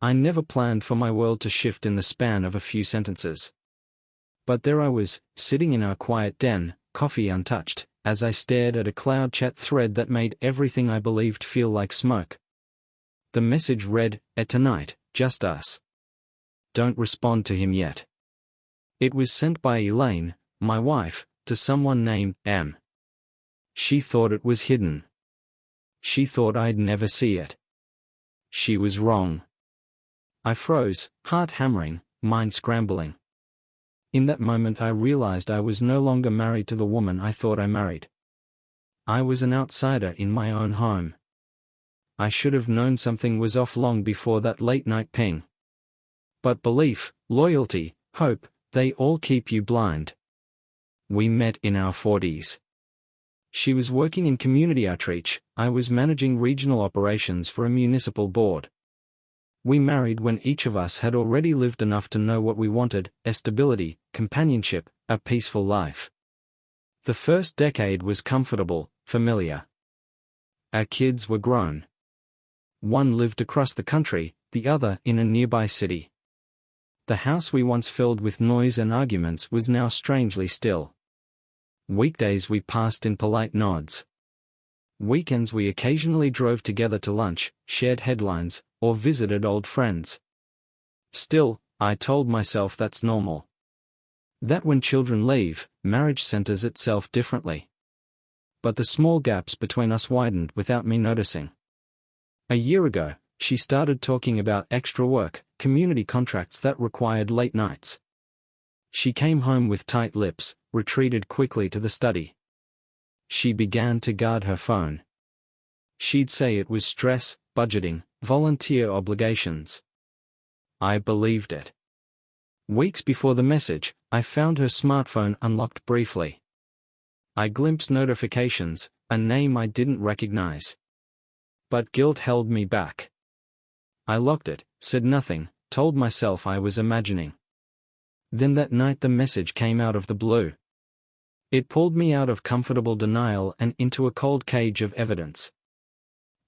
I never planned for my world to shift in the span of a few sentences. But there I was, sitting in our quiet den, coffee untouched, as I stared at a cloud chat thread that made everything I believed feel like smoke. The message read, tonight, just us. Don't respond to him yet. It was sent by Elaine, my wife, to someone named M. She thought it was hidden. She thought I'd never see it. She was wrong. I froze, heart hammering, mind scrambling. In that moment I realized I was no longer married to the woman I thought I married. I was an outsider in my own home. I should have known something was off long before that late-night ping. But belief, loyalty, hope, they all keep you blind. We met in our 40s. She was working in community outreach, I was managing regional operations for a municipal board. We married when each of us had already lived enough to know what we wanted: stability, companionship, a peaceful life. The first decade was comfortable, familiar. Our kids were grown. One lived across the country, the other in a nearby city. The house we once filled with noise and arguments was now strangely still. Weekdays we passed in polite nods. Weekends we occasionally drove together to lunch, shared headlines, or visited old friends. Still, I told myself that's normal. That when children leave, marriage centers itself differently. But the small gaps between us widened without me noticing. A year ago, she started talking about extra work, community contracts that required late nights. She came home with tight lips, retreated quickly to the study. She began to guard her phone. She'd say it was stress, budgeting, volunteer obligations. I believed it. Weeks before the message, I found her smartphone unlocked briefly. I glimpsed notifications, a name I didn't recognize. But guilt held me back. I locked it, said nothing, told myself I was imagining. Then that night the message came out of the blue. It pulled me out of comfortable denial and into a cold cage of evidence.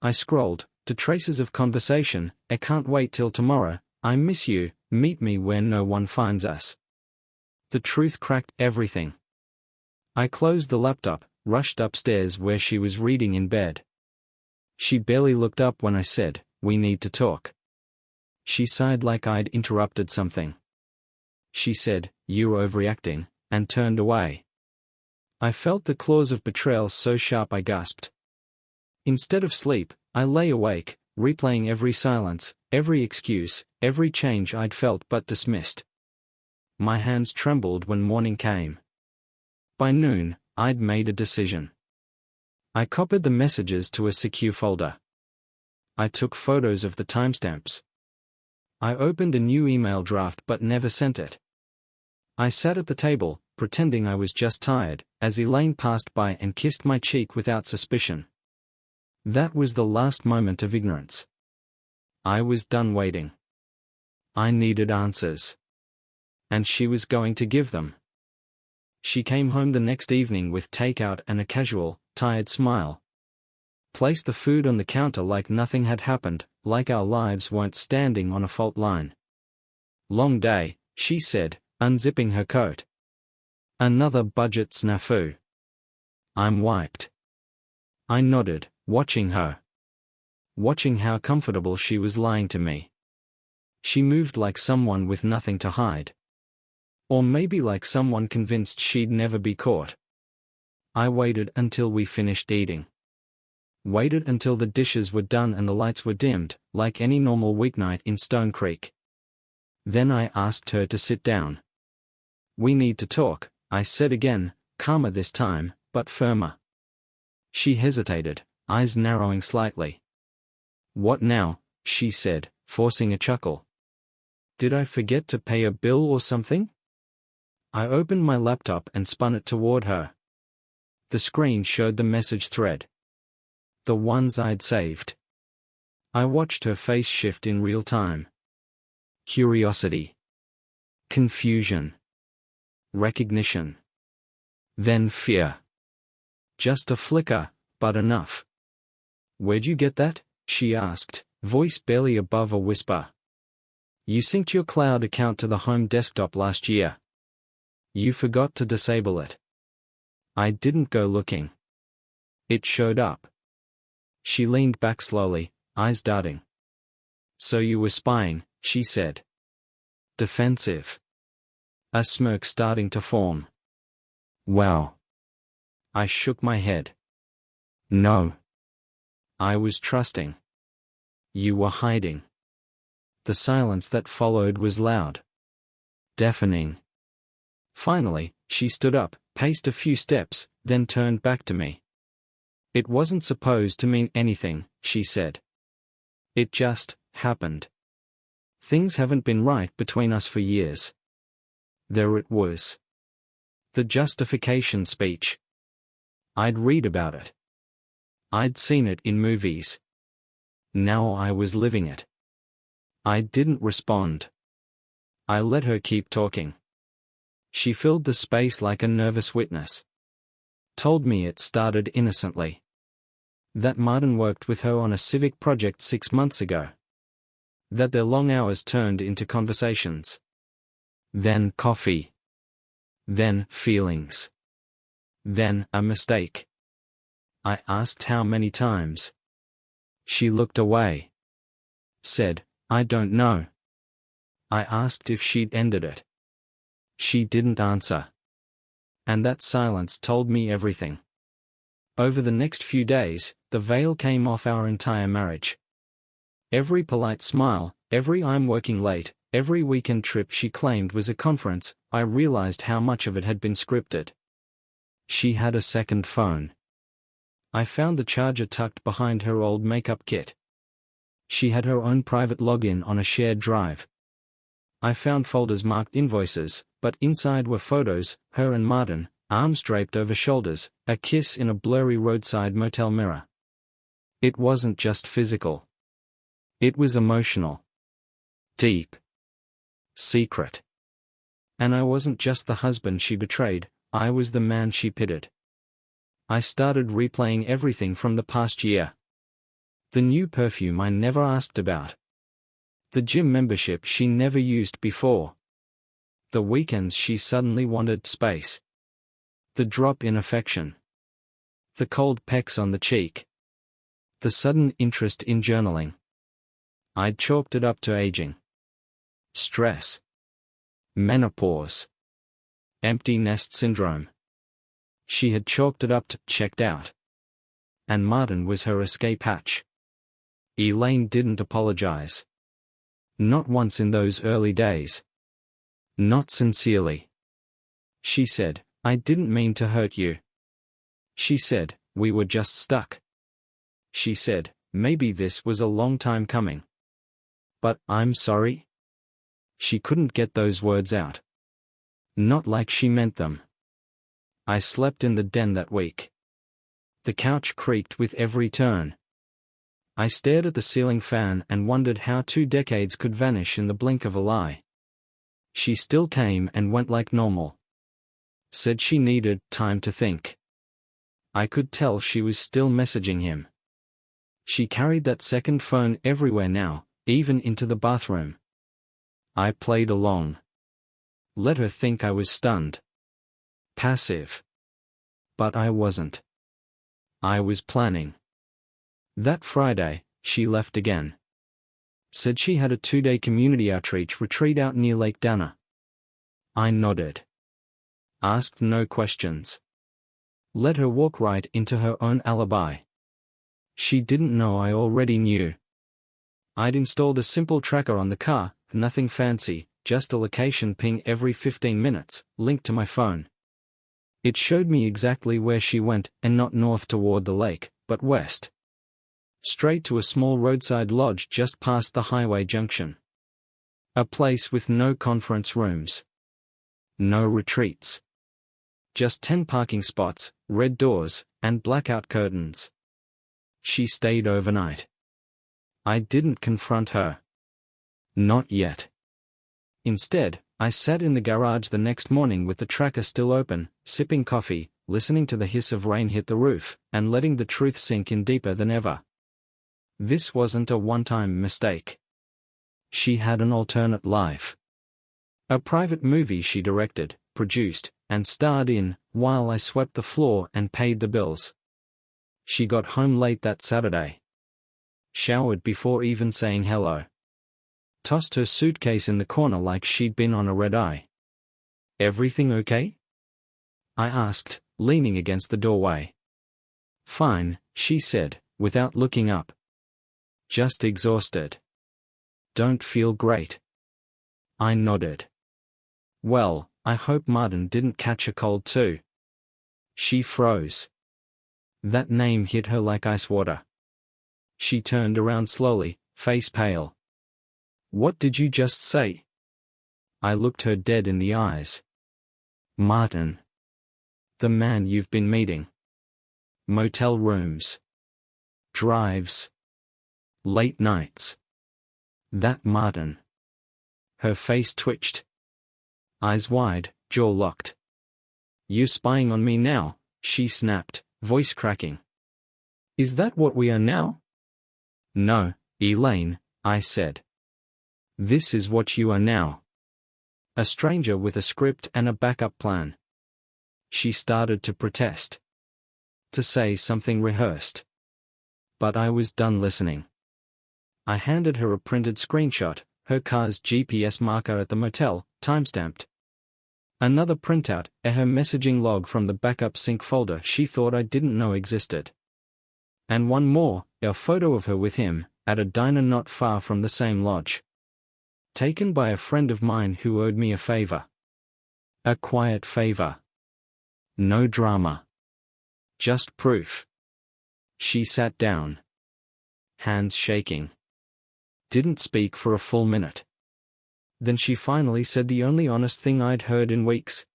I scrolled, to traces of conversation: I can't wait till tomorrow, I miss you, meet me where no one finds us. The truth cracked everything. I closed the laptop, rushed upstairs where she was reading in bed. She barely looked up when I said, "We need to talk." She sighed like I'd interrupted something. She said, "You're overreacting," and turned away. I felt the claws of betrayal so sharp I gasped. Instead of sleep, I lay awake, replaying every silence, every excuse, every change I'd felt but dismissed. My hands trembled when morning came. By noon, I'd made a decision. I copied the messages to a secure folder. I took photos of the timestamps. I opened a new email draft but never sent it. I sat at the table, pretending I was just tired, as Elaine passed by and kissed my cheek without suspicion. That was the last moment of ignorance. I was done waiting. I needed answers. And she was going to give them. She came home the next evening with takeout and a casual, tired smile. Placed the food on the counter like nothing had happened, like our lives weren't standing on a fault line. "Long day," she said, unzipping her coat. "Another budget snafu." "I'm wiped." I nodded, watching her. Watching how comfortable she was lying to me. She moved like someone with nothing to hide. Or maybe like someone convinced she'd never be caught. I waited until we finished eating. Waited until the dishes were done and the lights were dimmed, like any normal weeknight in Stone Creek. Then I asked her to sit down. "We need to talk," I said again, calmer this time, but firmer. She hesitated, eyes narrowing slightly. "What now?" she said, forcing a chuckle. "Did I forget to pay a bill or something?" I opened my laptop and spun it toward her. The screen showed the message thread. The ones I'd saved. I watched her face shift in real time. Curiosity. Confusion. Recognition. Then fear. Just a flicker, but enough. "Where'd you get that?" she asked, voice barely above a whisper. You synced your cloud account to the home desktop last year. You forgot to disable it. I didn't go looking. It showed up. She leaned back slowly, eyes darting. So you were spying, she said. Defensive. A smirk starting to form. Wow. I shook my head. No. I was trusting. You were hiding. The silence that followed was loud. Deafening. Finally, she stood up, paced a few steps, then turned back to me. It wasn't supposed to mean anything, she said. It just happened. Things haven't been right between us for years. There it was. The justification speech. I'd read about it. I'd seen it in movies. Now I was living it. I didn't respond. I let her keep talking. She filled the space like a nervous witness. Told me it started innocently. That Martin worked with her on a civic project 6 months ago. That their long hours turned into conversations. Then coffee. Then feelings. Then a mistake. I asked how many times. She looked away. Said, I don't know. I asked if she'd ended it. She didn't answer. And that silence told me everything. Over the next few days, the veil came off our entire marriage. Every polite smile, every I'm working late, every weekend trip she claimed was a conference, I realized how much of it had been scripted. She had a second phone. I found the charger tucked behind her old makeup kit. She had her own private login on a shared drive. I found folders marked invoices, but inside were photos, her and Martin, arms draped over shoulders, a kiss in a blurry roadside motel mirror. It wasn't just physical. It was emotional. Deep. Secret. And I wasn't just the husband she betrayed, I was the man she pitted. I started replaying everything from the past year. The new perfume I never asked about. The gym membership she never used before. The weekends she suddenly wanted space. The drop in affection. The cold pecks on the cheek. The sudden interest in journaling. I'd chalked it up to aging. Stress. Menopause. Empty nest syndrome. She had chalked it up to checked out. And Martin was her escape hatch. Elaine didn't apologize. Not once in those early days. Not sincerely. She said, I didn't mean to hurt you. She said, we were just stuck. She said, maybe this was a long time coming. But I'm sorry? She couldn't get those words out. Not like she meant them. I slept in the den that week. The couch creaked with every turn. I stared at the ceiling fan and wondered how 2 decades could vanish in the blink of an eye. She still came and went like normal. Said she needed time to think. I could tell she was still messaging him. She carried that second phone everywhere now, even into the bathroom. I played along. Let her think I was stunned. Passive. But I wasn't. I was planning. That Friday, she left again. Said she had a 2-day community outreach retreat out near Lake Dana. I nodded. Asked no questions. Let her walk right into her own alibi. She didn't know I already knew. I'd installed a simple tracker on the car, nothing fancy, just a location ping every 15 minutes, linked to my phone. It showed me exactly where she went, and not north toward the lake, but west. Straight to a small roadside lodge just past the highway junction. A place with no conference rooms. No retreats. Just 10 parking spots, red doors, and blackout curtains. She stayed overnight. I didn't confront her. Not yet. Instead, I sat in the garage the next morning with the tracker still open, sipping coffee, listening to the hiss of rain hit the roof, and letting the truth sink in deeper than ever. This wasn't a one-time mistake. She had an alternate life. A private movie she directed, produced, and starred in, while I swept the floor and paid the bills. She got home late that Saturday. Showered before even saying hello. Tossed her suitcase in the corner like she'd been on a red-eye. "Everything okay?" I asked, leaning against the doorway. "Fine," she said, without looking up. "Just exhausted." "Don't feel great." I nodded. "Well, I hope Martin didn't catch a cold too." She froze. That name hit her like ice water. She turned around slowly, face pale. "What did you just say?" I looked her dead in the eyes. "Martin. The man you've been meeting. Motel rooms. Drives. Late nights. That Martin." Her face twitched. Eyes wide, jaw locked. "You spying on me now?" she snapped, voice cracking. "Is that what we are now?" "No, Elaine," I said. "This is what you are now. A stranger with a script and a backup plan." She started to protest. To say something rehearsed. But I was done listening. I handed her a printed screenshot, her car's GPS marker at the motel, timestamped. Another printout, her messaging log from the backup sync folder she thought I didn't know existed. And one more, a photo of her with him, at a diner not far from the same lodge. Taken by a friend of mine who owed me a favor. A quiet favor. No drama. Just proof. She sat down. Hands shaking. Didn't speak for a full minute. Then she finally said the only honest thing I'd heard in weeks.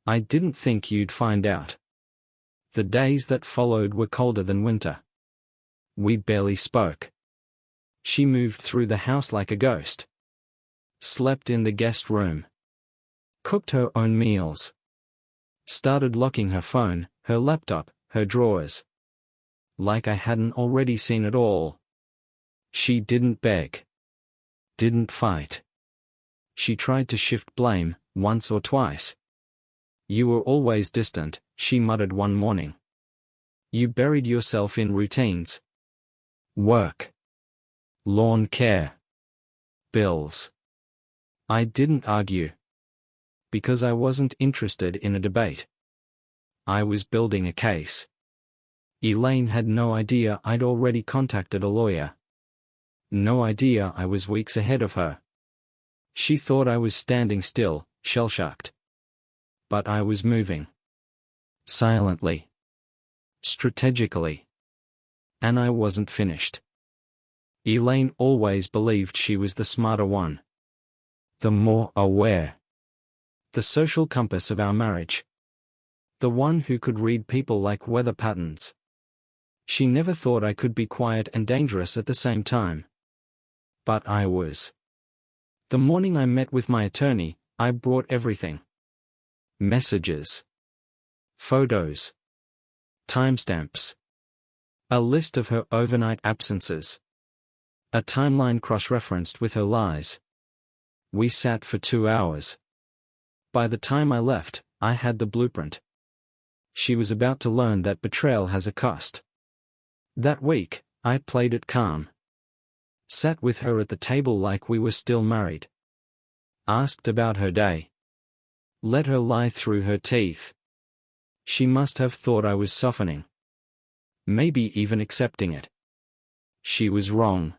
"I didn't think you'd find out." The days that followed were colder than winter. We barely spoke. She moved through the house like a ghost. Slept in the guest room. Cooked her own meals. Started locking her phone, her laptop, her drawers. Like I hadn't already seen it all. She didn't beg. Didn't fight. She tried to shift blame, once or twice. "You were always distant," she muttered one morning. "You buried yourself in routines. Work. Lawn care. Bills." I didn't argue. Because I wasn't interested in a debate. I was building a case. Elaine had no idea I'd already contacted a lawyer. No idea I was weeks ahead of her. She thought I was standing still, shell-shocked. But I was moving. Silently. Strategically. And I wasn't finished. Elaine always believed she was the smarter one. The more aware. The social compass of our marriage. The one who could read people like weather patterns. She never thought I could be quiet and dangerous at the same time. But I was. The morning I met with my attorney, I brought everything. Messages. Photos. Timestamps. A list of her overnight absences. A timeline cross-referenced with her lies. We sat for 2 hours. By the time I left, I had the blueprint. She was about to learn that betrayal has a cost. That week, I played it calm. Sat with her at the table like we were still married. Asked about her day. Let her lie through her teeth. She must have thought I was softening. Maybe even accepting it. She was wrong.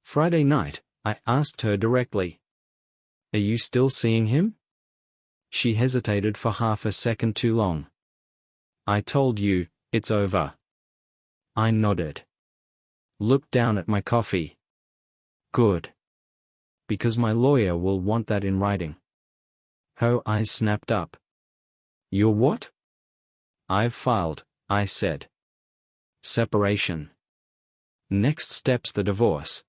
Friday night, I asked her directly. "Are you still seeing him?" She hesitated for half a second too long. "I told you, it's over." I nodded. Looked down at my coffee. "Good. Because my lawyer will want that in writing." Her eyes snapped up. "You're what?" "I've filed," I said. "Separation. Next step's the divorce.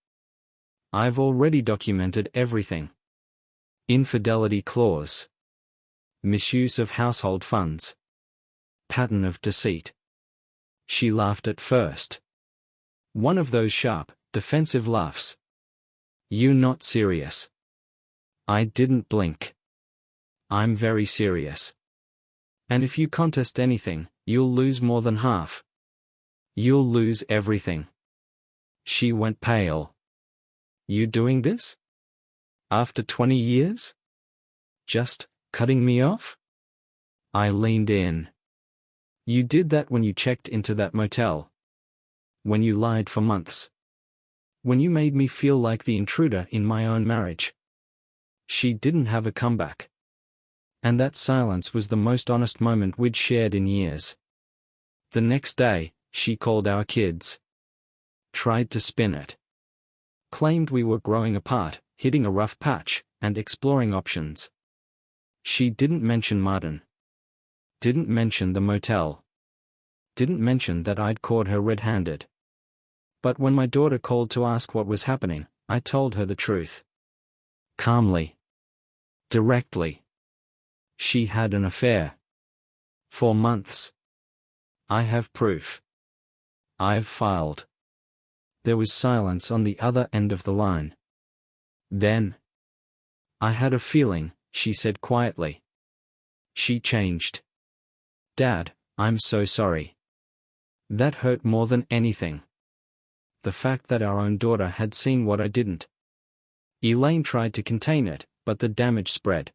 I've already documented everything. Infidelity clause. Misuse of household funds. Pattern of deceit." She laughed at first. One of those sharp, defensive laughs. "You're not serious." I didn't blink. "I'm very serious. And if you contest anything, you'll lose more than half. You'll lose everything." She went pale. "You doing this? After 20 years? Just cutting me off?" I leaned in. "You did that when you checked into that motel. When you lied for months. When you made me feel like the intruder in my own marriage." She didn't have a comeback. And that silence was the most honest moment we'd shared in years. The next day, she called our kids. Tried to spin it. Claimed we were growing apart, hitting a rough patch, and exploring options. She didn't mention Martin. Didn't mention the motel. Didn't mention that I'd caught her red-handed. But when my daughter called to ask what was happening, I told her the truth. Calmly. Directly. She had an affair. For months. I have proof. I've filed. There was silence on the other end of the line. Then. "I had a feeling," she said quietly. She changed. "Dad, I'm so sorry." That hurt more than anything. The fact that our own daughter had seen what I didn't. Elaine tried to contain it, but the damage spread.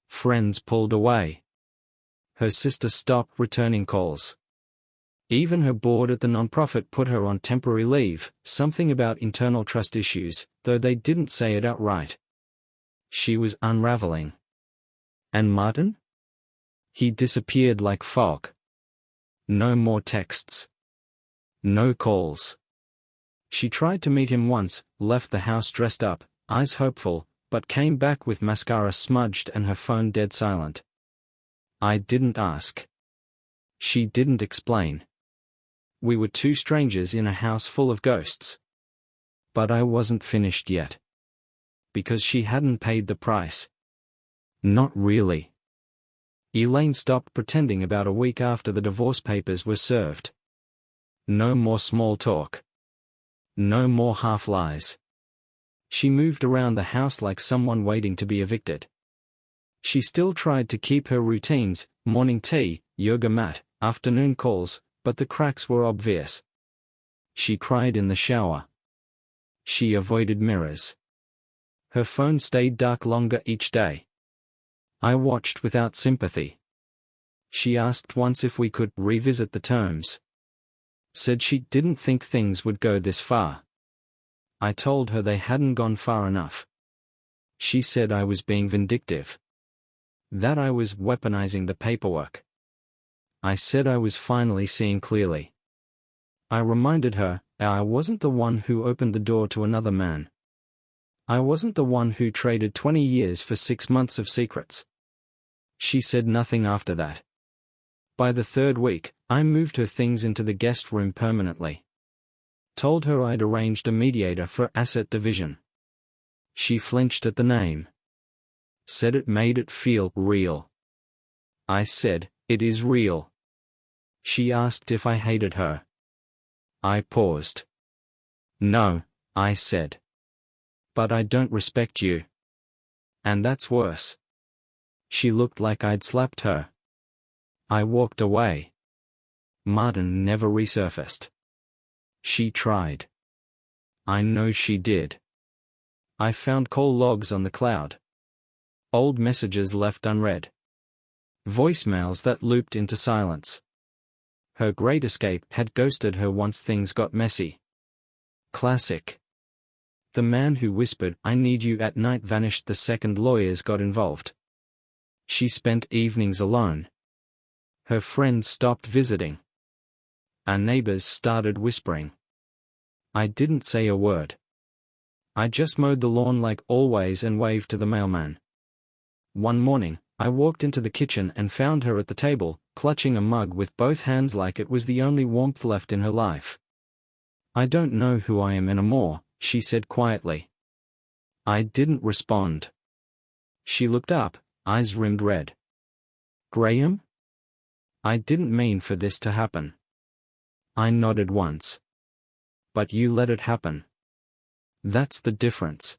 Friends pulled away. Her sister stopped returning calls. Even her board at the nonprofit put her on temporary leave, something about internal trust issues, though they didn't say it outright. She was unraveling. And Martin? He disappeared like fog. No more texts. No calls. She tried to meet him once, left the house dressed up, eyes hopeful, but came back with mascara smudged and her phone dead silent. I didn't ask. She didn't explain. We were two strangers in a house full of ghosts. But I wasn't finished yet. Because she hadn't paid the price. Not really. Elaine stopped pretending about a week after the divorce papers were served. No more small talk. No more half-lies. She moved around the house like someone waiting to be evicted. She still tried to keep her routines, morning tea, yoga mat, afternoon calls, but the cracks were obvious. She cried in the shower. She avoided mirrors. Her phone stayed dark longer each day. I watched without sympathy. She asked once if we could revisit the terms. Said she didn't think things would go this far. I told her they hadn't gone far enough. She said I was being vindictive. That I was weaponizing the paperwork. I said I was finally seeing clearly. I reminded her, I wasn't the one who opened the door to another man. I wasn't the one who traded 20 years for 6 months of secrets. She said nothing after that. By the third week, I moved her things into the guest room permanently. Told her I'd arranged a mediator for asset division. She flinched at the name. Said it made it feel real. I said, it is real. She asked if I hated her. I paused. No, I said. But I don't respect you. And that's worse. She looked like I'd slapped her. I walked away. Martin never resurfaced. She tried. I know she did. I found call logs on the cloud. Old messages left unread. Voicemails that looped into silence. Her great escape had ghosted her once things got messy. Classic. The man who whispered, "I need you" at night vanished the second lawyers got involved. She spent evenings alone. Her friends stopped visiting. Our neighbors started whispering. I didn't say a word. I just mowed the lawn like always and waved to the mailman. One morning, I walked into the kitchen and found her at the table, clutching a mug with both hands like it was the only warmth left in her life. I don't know who I am anymore, she said quietly. I didn't respond. She looked up, eyes rimmed red. Graham? I didn't mean for this to happen. I nodded once. But you let it happen. That's the difference.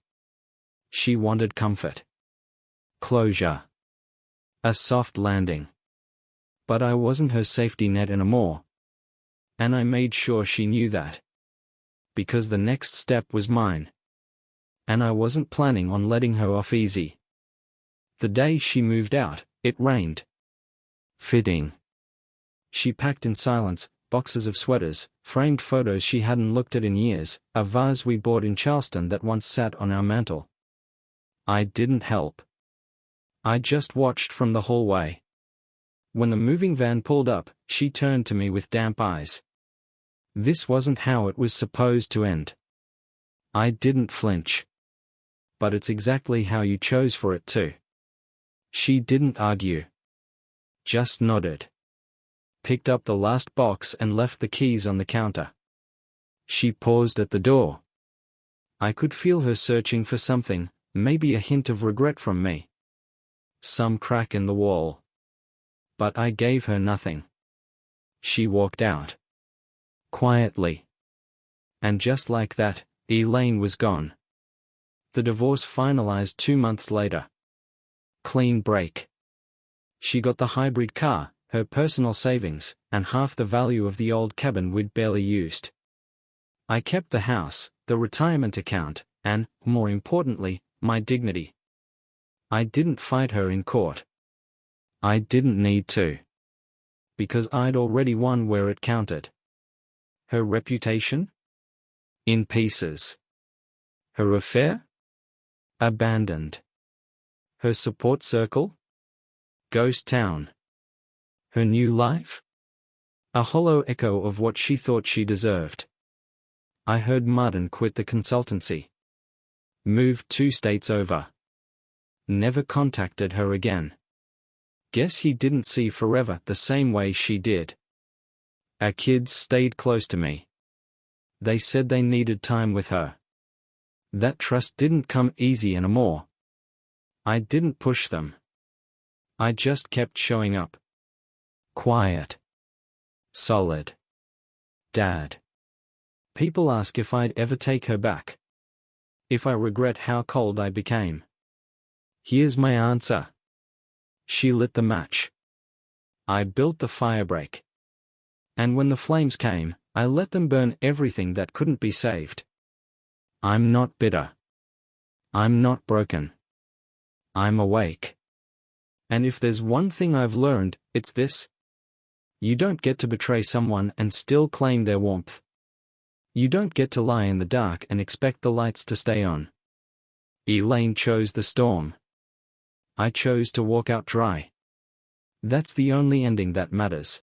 She wanted comfort. Closure. A soft landing. But I wasn't her safety net anymore. And I made sure she knew that. Because the next step was mine. And I wasn't planning on letting her off easy. The day she moved out, it rained. Fitting. She packed in silence, boxes of sweaters, framed photos she hadn't looked at in years, a vase we bought in Charleston that once sat on our mantel. I didn't help. I just watched from the hallway. When the moving van pulled up, she turned to me with damp eyes. This wasn't how it was supposed to end. I didn't flinch. But it's exactly how you chose for it to. She didn't argue. Just nodded. Picked up the last box and left the keys on the counter. She paused at the door. I could feel her searching for something, maybe a hint of regret from me. Some crack in the wall. But I gave her nothing. She walked out. Quietly. And just like that, Elaine was gone. The divorce finalized 2 months later. Clean break. She got the hybrid car, her personal savings, and half the value of the old cabin we'd barely used. I kept the house, the retirement account, and, more importantly, my dignity. I didn't fight her in court. I didn't need to. Because I'd already won where it counted. Her reputation? In pieces. Her affair? Abandoned. Her support circle? Ghost town. Her new life? A hollow echo of what she thought she deserved. I heard Martin quit the consultancy. Moved 2 states over. Never contacted her again. Guess he didn't see forever the same way she did. Our kids stayed close to me. They said they needed time with her. That trust didn't come easy anymore. I didn't push them. I just kept showing up. Quiet. Solid. Dad. People ask if I'd ever take her back. If I regret how cold I became. Here's my answer. She lit the match. I built the firebreak. And when the flames came, I let them burn everything that couldn't be saved. I'm not bitter. I'm not broken. I'm awake. And if there's one thing I've learned, it's this. You don't get to betray someone and still claim their warmth. You don't get to lie in the dark and expect the lights to stay on. Elaine chose the storm. I chose to walk out dry. That's the only ending that matters.